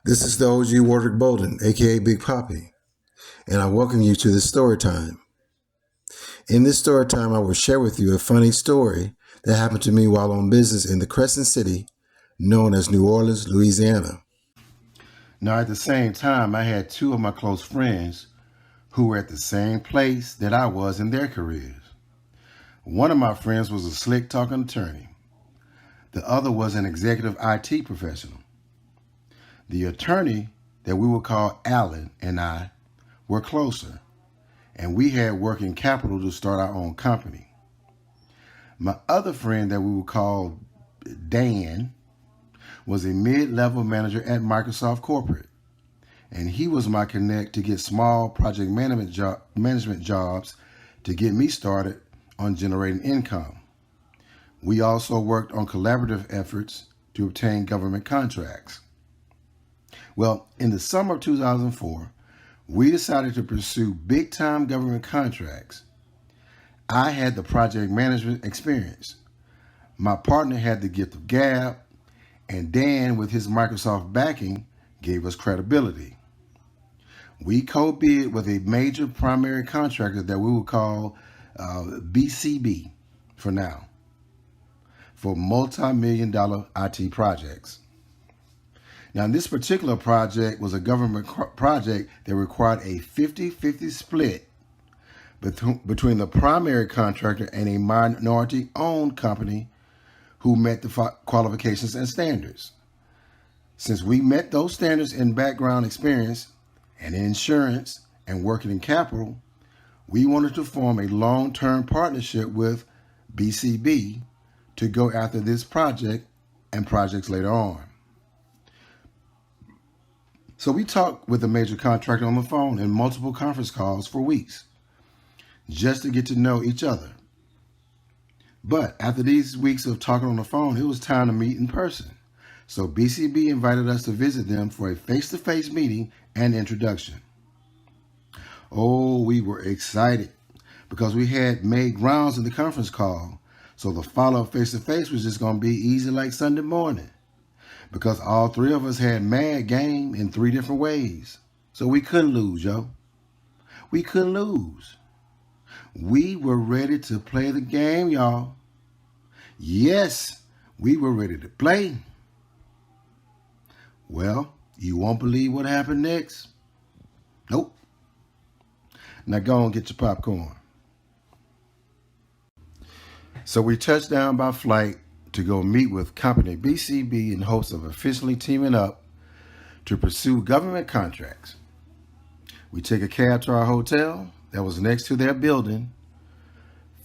This is the OG Wardrick Bolden, aka Big Poppy, and I welcome you to this story time. In this story time, I will share with you a funny story that happened to me while on business in the Crescent City, known as New Orleans, Louisiana. Now, at the same time, I had two of my close friends who were at the same place that I was in their careers. One of my friends was a slick-talking attorney. The other was an executive IT professional. The attorney that we would call Alan and I were closer, and we had working capital to start our own company. My other friend that we would call Dan was a mid-level manager at Microsoft Corporate, and he was my connect to get small project management jobs to get me started on generating income. We also worked on collaborative efforts to obtain government contracts. Well, in the summer of 2004, we decided to pursue big-time government contracts. I had the project management experience. My partner had the gift of gab, and Dan, with his Microsoft backing, gave us credibility. We co-bid with a major primary contractor that we would call BCB for now, for multi-million-dollar IT projects. Now, this particular project was a government project that required a 50-50 split between the primary contractor and a minority-owned company who met the qualifications and standards. Since we met those standards in background experience and in insurance and working in capital, we wanted to form a long-term partnership with BCB to go after this project and projects later on. So we talked with the major contractor on the phone in multiple conference calls for weeks, just to get to know each other. But after these weeks of talking on the phone, it was time to meet in person. So BCB invited us to visit them for a face-to-face meeting and introduction. Oh, we were excited because we had made rounds in the conference call. So the follow-up face-to-face was just going to be easy like Sunday morning, because all three of us had mad game in three different ways. So we couldn't lose, yo. We couldn't lose. We were ready to play the game, y'all. Yes, we were ready to play. Well, you won't believe what happened next. Nope. Now go and get your popcorn. So we touched down by flight to go meet with company BCB in hopes of officially teaming up to pursue government contracts. We took a cab to our hotel that was next to their building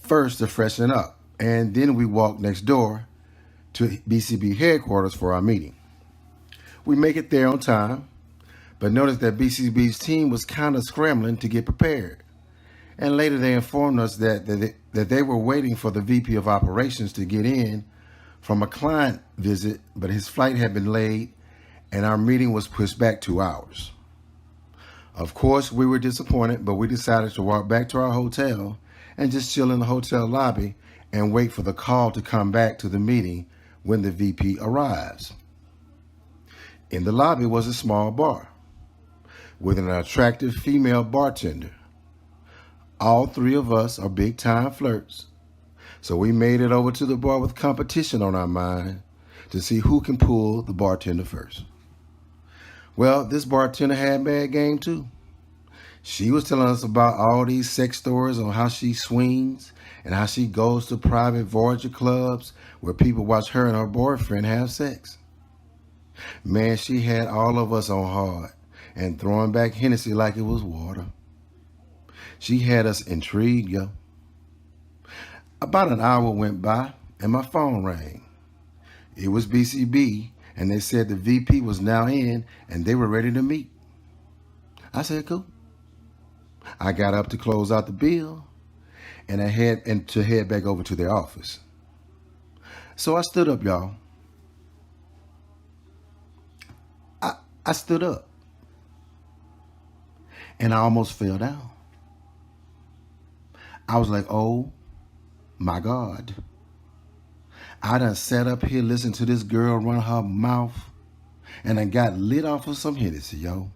first to freshen up, and then we walked next door to BCB headquarters for our meeting. We make it there on time, but noticed that BCB's team was kind of scrambling to get prepared. And later they informed us that they were waiting for the VP of operations to get in from a client visit, but his flight had been delayed and our meeting was pushed back 2 hours. Of course, we were disappointed, but we decided to walk back to our hotel and just chill in the hotel lobby and wait for the call to come back to the meeting when the VP arrives. In the lobby was a small bar with an attractive female bartender. All three of us are big-time flirts, so we made it over to the bar with competition on our mind to see who can pull the bartender first. Well, this bartender had bad game too. She was telling us about all these sex stories on how she swings and how she goes to private Voyager clubs where people watch her and her boyfriend have sex. Man, she had all of us on hard and throwing back Hennessy like it was water. She had us intrigued, yo. About an hour went by and my phone rang. It was BCB, and they said the VP was now in and they were ready to meet. I said, cool. I got up to close out the bill and I had to head back over to their office. So I stood up, y'all. I stood up and I almost fell down. I was like, oh my God. I done sat up here listening to this girl run her mouth and I got lit off of some Hennessy, yo.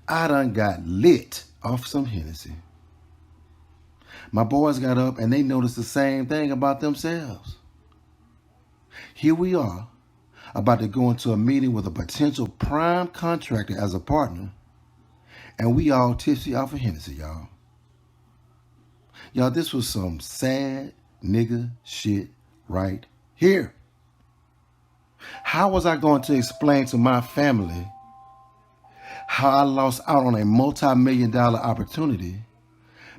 I done got lit off some Hennessy. My boys got up and they noticed the same thing about themselves. Here we are, about to go into a meeting with a potential prime contractor as a partner, and we all tipsy off of Hennessy, y'all. Y'all, this was some sad nigga shit right here. How was I going to explain to my family how I lost out on a multi-million-dollar opportunity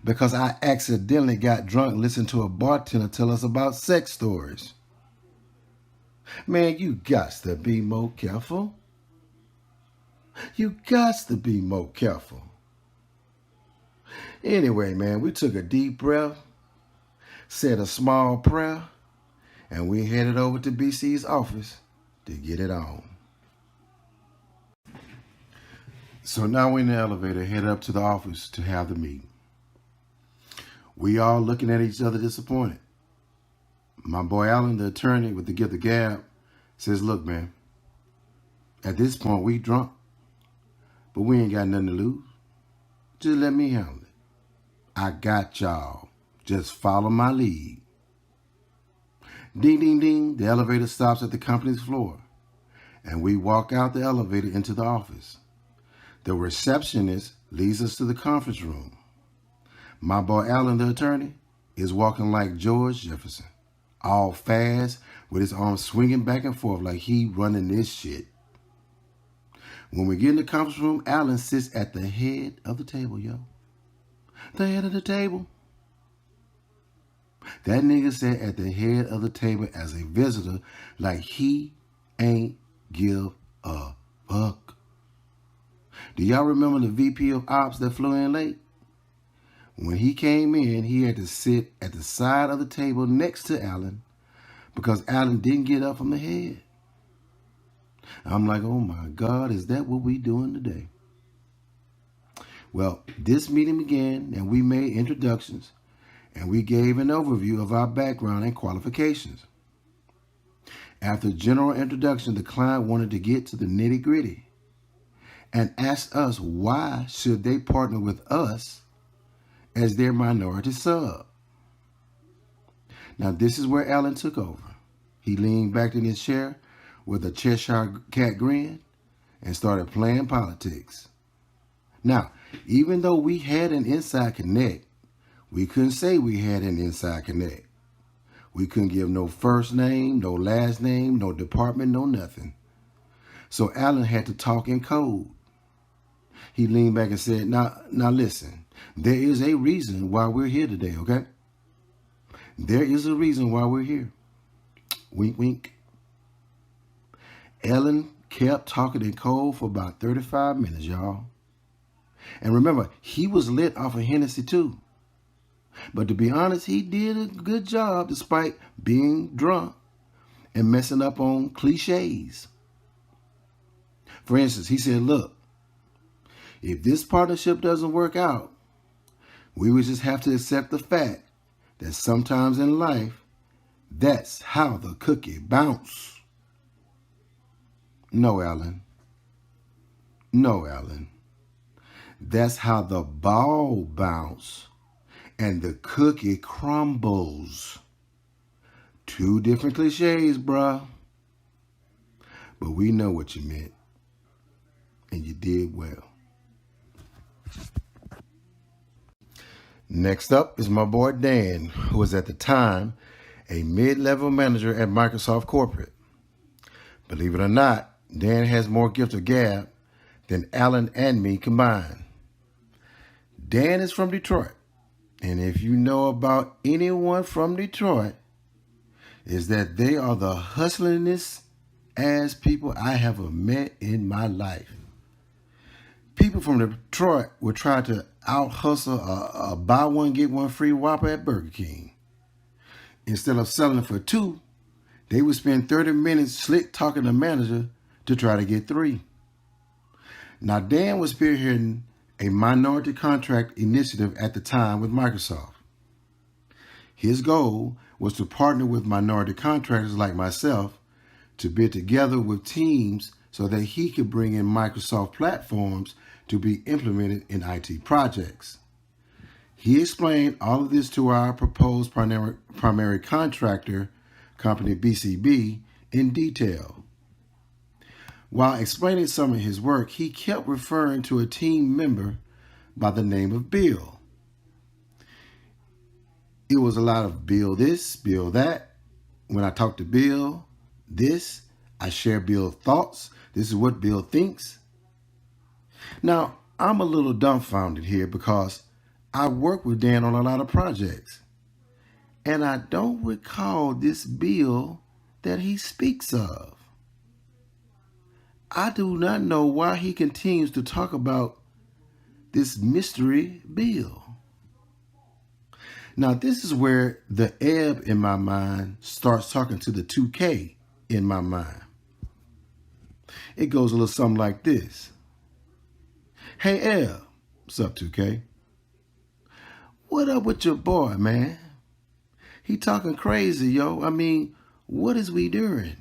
because I accidentally got drunk listening to a bartender tell us about sex stories? Man, you got to be more careful. You got to be more careful. Anyway, man, we took a deep breath, said a small prayer, and we headed over to BC's office to get it on. So now we're in the elevator, headed up to the office to have the meeting. We all looking at each other disappointed. My boy Alan, the attorney with the gift of gab, says, look, man, at this point we drunk, but we ain't got nothing to lose. Just let me handle it. I got y'all. Just follow my lead. Ding, ding, ding. The elevator stops at the company's floor, and we walk out the elevator into the office. The receptionist leads us to the conference room. My boy Alan, the attorney, is walking like George Jefferson, all fast with his arms swinging back and forth like he running this shit. When we get in the conference room, Alan sits at the head of the table, yo. The head of the table. That nigga sat at the head of the table as a visitor like he ain't give a fuck. Do y'all remember the VP of Ops that flew in late? When he came in, he had to sit at the side of the table next to Alan because Alan didn't get up from the head. I'm like, oh my God, is that what we doing today? Well, this meeting began and we made introductions and we gave an overview of our background and qualifications. After general introduction, the client wanted to get to the nitty-gritty and asked us why should they partner with us as their minority sub. Now, this is where Alan took over. He leaned back in his chair with a Cheshire cat grin and started playing politics. Now, even though we had an inside connect, we couldn't say we had an inside connect. We couldn't give no first name, no last name, no department, no nothing. So Alan had to talk in code. He leaned back and said, now listen, there is a reason why we're here today, okay? There is a reason why we're here. Wink, wink. Alan kept talking in code for about 35 minutes, y'all. And remember, he was lit off of Hennessy too. But to be honest, he did a good job despite being drunk and messing up on cliches. For instance, he said, look, if this partnership doesn't work out, we would just have to accept the fact that sometimes in life, that's how the cookie bounce. No, Alan. No, Alan. That's how the ball bounce and the cookie crumbles. Two different cliches, bruh. But we know what you meant. And you did well. Next up is my boy Dan, who was at the time a mid-level manager at Microsoft Corporate. Believe it or not, Dan has more gift of gab than Alan and me combined. Dan is from Detroit, and if you know about anyone from Detroit, is that they are the hustlingest ass people I have ever met in my life. People from Detroit would try to out-hustle a buy one, get one free Whopper at Burger King. Instead of selling for $2, they would spend 30 minutes slick talking to the manager to try to get $3. Now, Dan was spearheading a minority contract initiative at the time with Microsoft. His goal was to partner with minority contractors like myself to bid together with teams so that he could bring in Microsoft platforms to be implemented in IT projects. He explained all of this to our proposed primary contractor, company BCB, in detail. While explaining some of his work, he kept referring to a team member by the name of Bill. It was a lot of Bill this, Bill that. When I talk to Bill, this, I share Bill's thoughts. This is what Bill thinks. Now, I'm a little dumbfounded here because I work with Dan on a lot of projects, and I don't recall this Bill that he speaks of. I do not know why he continues to talk about this mystery Bill. Now, this is where the Ebb in my mind starts talking to the 2K in my mind. It goes a little something like this. Hey, Ebb. What's up, 2K? What up with your boy, man? He talking crazy, yo. I mean, what is we doing?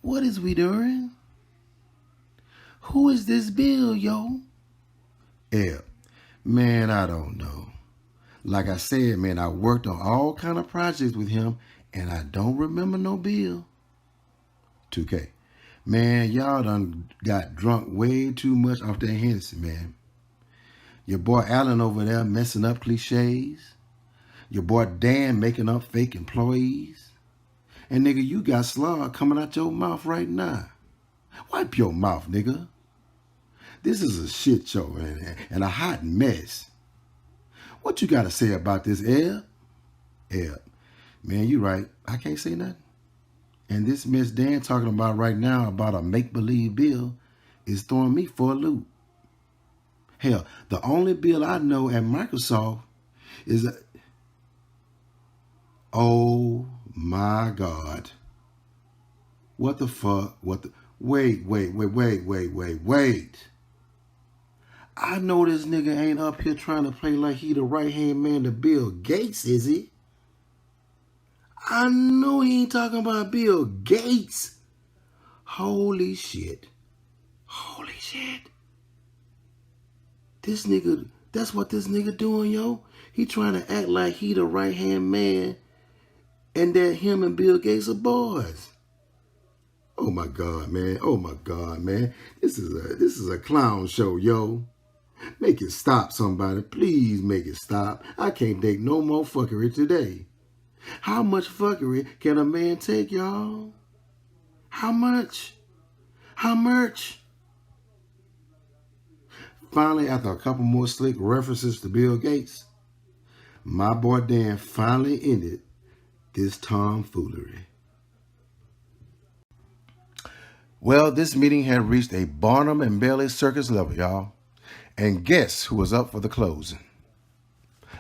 What is we doing? Who is this Bill, yo? Ebb, man, I don't know. Like I said, man, I worked on all kind of projects with him, and I don't remember no Bill. 2K, man, y'all done got drunk way too much off that Hennessy, man. Your boy Allen over there messing up cliches. Your boy Dan making up fake employees. And nigga, you got slog coming out your mouth right now. Wipe your mouth, nigga. This is a shit show, man, and a hot mess. What you got to say about this, Ebb? Ebb, man, you right. I can't say nothing. And this Miss Dan talking about right now about a make-believe Bill is throwing me for a loop. Hell, the only Bill I know at Microsoft is a... Oh, my God. What the fuck? What the... Wait. I know this nigga ain't up here trying to play like he the right-hand man to Bill Gates, is he? I know he ain't talking about Bill Gates. Holy shit. Holy shit. This nigga, that's what this nigga doing, yo. He trying to act like he the right-hand man and that him and Bill Gates are boys. Oh my God, man. Oh my God, man. This is a clown show, yo. Make it stop, somebody. Please make it stop. I can't take no more fuckery today. How much fuckery can a man take, y'all? How much? How much? Finally, after a couple more slick references to Bill Gates, my boy Dan finally ended this tomfoolery. Well, this meeting had reached a Barnum and Bailey circus level, y'all. And guess who was up for the closing?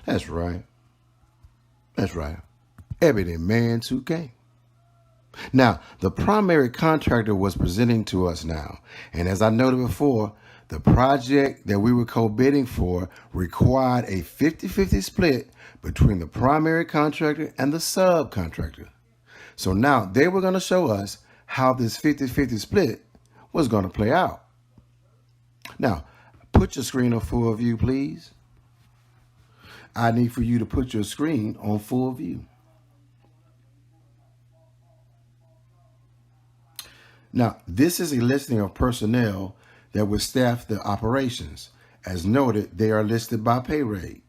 That's right. That's right. Ebony Man 2K. Now, the primary contractor was presenting to us now. And as I noted before, the project that we were co-bidding for required a 50-50 split between the primary contractor and the subcontractor. So now they were going to show us how this 50-50 split was going to play out. Now, put your screen on full view, please. I need for you to put your screen on full view. Now, this is a listing of personnel that would staff the operations. As noted, they are listed by pay rate,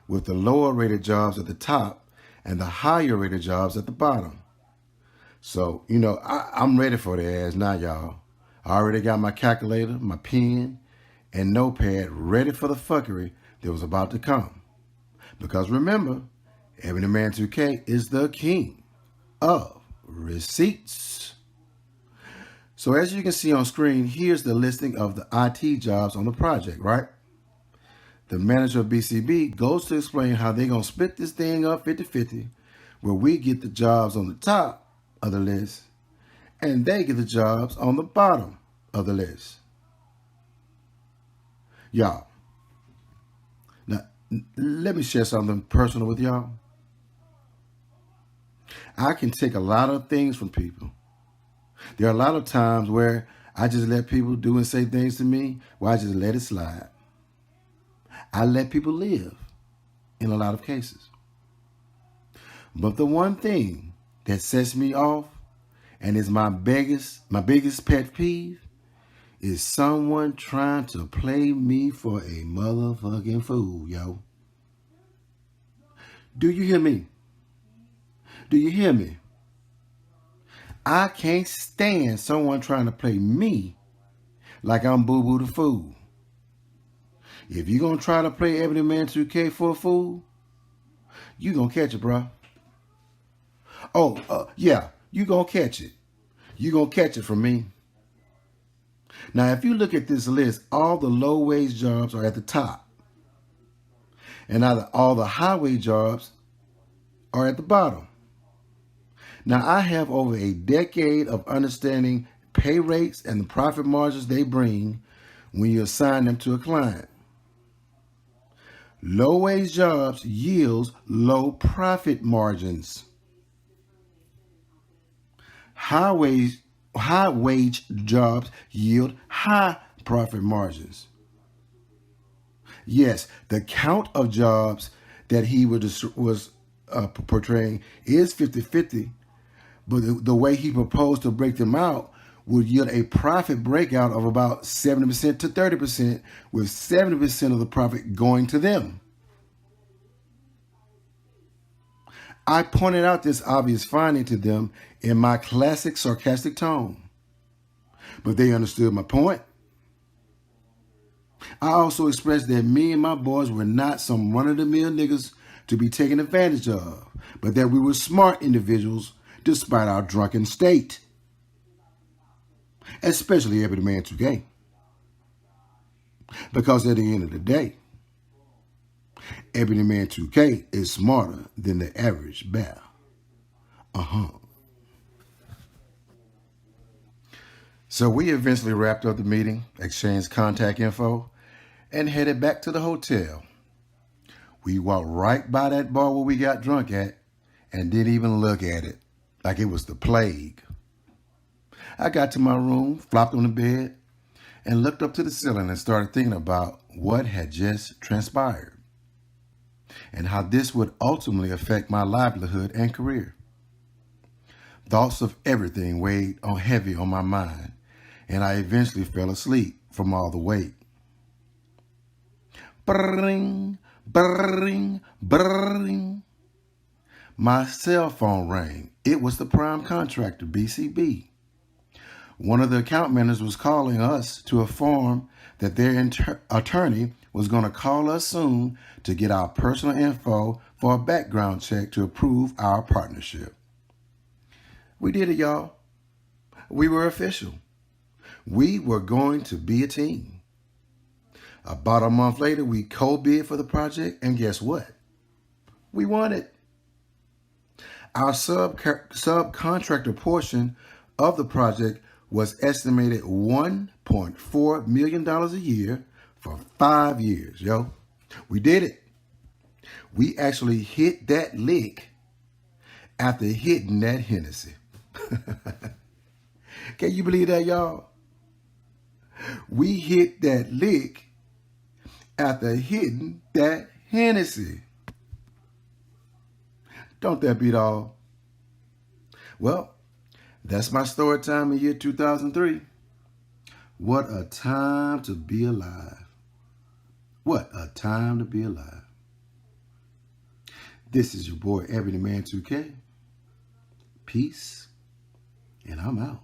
with the lower rated jobs at the top and the higher rated jobs at the bottom. So, you know, I'm ready for the ass now, y'all. I already got my calculator, my pen, and notepad ready for the fuckery that was about to come. Because remember, Ebony Man 2K is the king of receipts. So as you can see on screen, here's the listing of the IT jobs on the project, right? The manager of BCB goes to explain how they're going to split this thing up 50-50, where we get the jobs on the top of the list, and they get the jobs on the bottom of the list. Y'all, now let me share something personal with y'all. I can take a lot of things from people. There are a lot of times where I just let people do and say things to me, well, I just let it slide. I let people live in a lot of cases. But the one thing that sets me off and is my biggest pet peeve is someone trying to play me for a motherfucking fool, yo. Do you hear me? Do you hear me? I can't stand someone trying to play me like I'm Boo Boo the fool. If you're going to try to play EB2K for a fool, you going to catch it, bro. Oh, yeah, you going to catch it. You going to catch it from me. Now, if you look at this list, all the low-wage jobs are at the top. And all the high-wage jobs are at the bottom. Now, I have over a decade of understanding pay rates and the profit margins they bring when you assign them to a client. Low-wage jobs yields low profit margins. High-wage jobs yield high profit margins. Yes, the count of jobs that he was portraying is 50-50, but the way he proposed to break them out would yield a profit breakout of about 70% to 30%, with 70% of the profit going to them. I pointed out this obvious finding to them in my classic sarcastic tone, but they understood my point. I also expressed that me and my boys were not some run-of-the-mill niggas to be taken advantage of, but that we were smart individuals despite our drunken state. Especially EB2K. Because at the end of the day, EB2K is smarter than the average bear. So we eventually wrapped up the meeting, exchanged contact info, and headed back to the hotel. We walked right by that bar where we got drunk at and didn't even look at it like it was the plague. I got to my room, flopped on the bed, and looked up to the ceiling and started thinking about what had just transpired and how this would ultimately affect my livelihood and career. Thoughts of everything weighed heavy on my mind, and I eventually fell asleep from all the weight. Brrring, brrring, brrring. My cell phone rang. It was the prime contractor, BCB. One of the account managers was calling us to inform that their attorney was going to call us soon to get our personal info for a background check to approve our partnership. We did it, y'all. We were official. We were going to be a team. About a month later, we co-bid for the project, and guess what? We won it. Our subcontractor portion of the project was estimated $1.4 million a year for 5 years, yo. We did it. We actually hit that lick after hitting that Hennessy. Can you believe that, y'all? We hit that lick after hitting that Hennessy. Don't that beat all? Well, that's my story time in year 2003. What a time to be alive. What a time to be alive. This is your boy, EB2K. Peace, and I'm out.